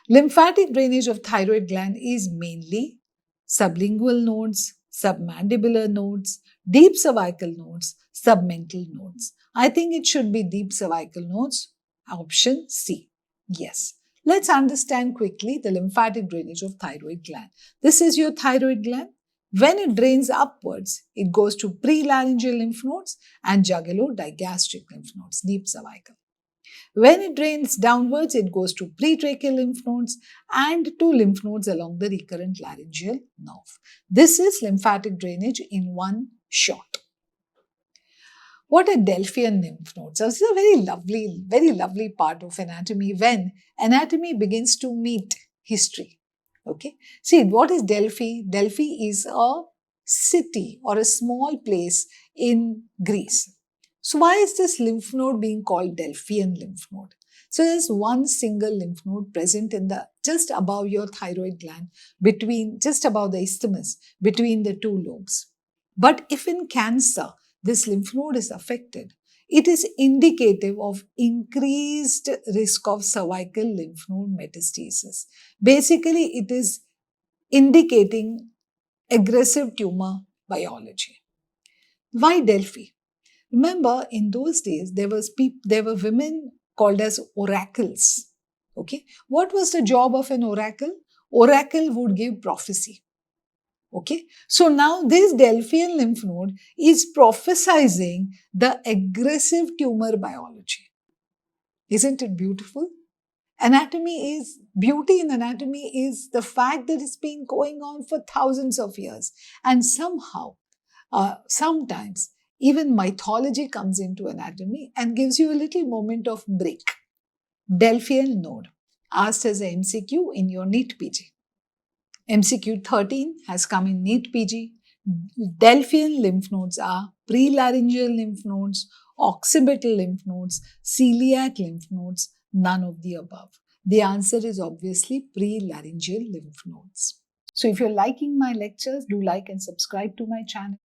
Lymphatic drainage of thyroid gland is mainly sublingual nodes, submandibular nodes, deep cervical nodes, submental nodes. I think it should be deep cervical nodes. Option C. Yes. Let's understand quickly the lymphatic drainage of thyroid gland. This is your thyroid gland. When it drains upwards, it goes to prelaryngeal lymph nodes and jugulo-digastric lymph nodes, deep cervical. When it drains downwards, it goes to pretracheal lymph nodes and to lymph nodes along the recurrent laryngeal nerve. This is lymphatic drainage in one shot. What are Delphian lymph nodes? This is a very lovely part of anatomy when anatomy begins to meet history. Okay. See, what is Delphi? Delphi is a city or a small place in Greece. So why is this lymph node being called Delphian lymph node? So there's one single lymph node present in the just above your thyroid gland, just above the isthmus, between the two lobes. But if in cancer, this lymph node is affected, it is indicative of increased risk of cervical lymph node metastasis. Basically, it is indicating aggressive tumor biology. Why Delphi? Remember, in those days, there were women called as oracles. Okay, what was the job of an oracle? Oracle would give prophecy. Okay, so now this Delphian lymph node is prophesizing the aggressive tumor biology. Isn't it beautiful? Beauty in anatomy is the fact that it's been going on for thousands of years. And somehow, sometimes, even mythology comes into anatomy and gives you a little moment of break. Delphian node, asked as a MCQ in your NEET PG. MCQ 13 has come in NEET PG. Delphian lymph nodes are prelaryngeal lymph nodes, occipital lymph nodes, celiac lymph nodes, none of the above. The answer is obviously prelaryngeal lymph nodes. So if you're liking my lectures, do like and subscribe to my channel.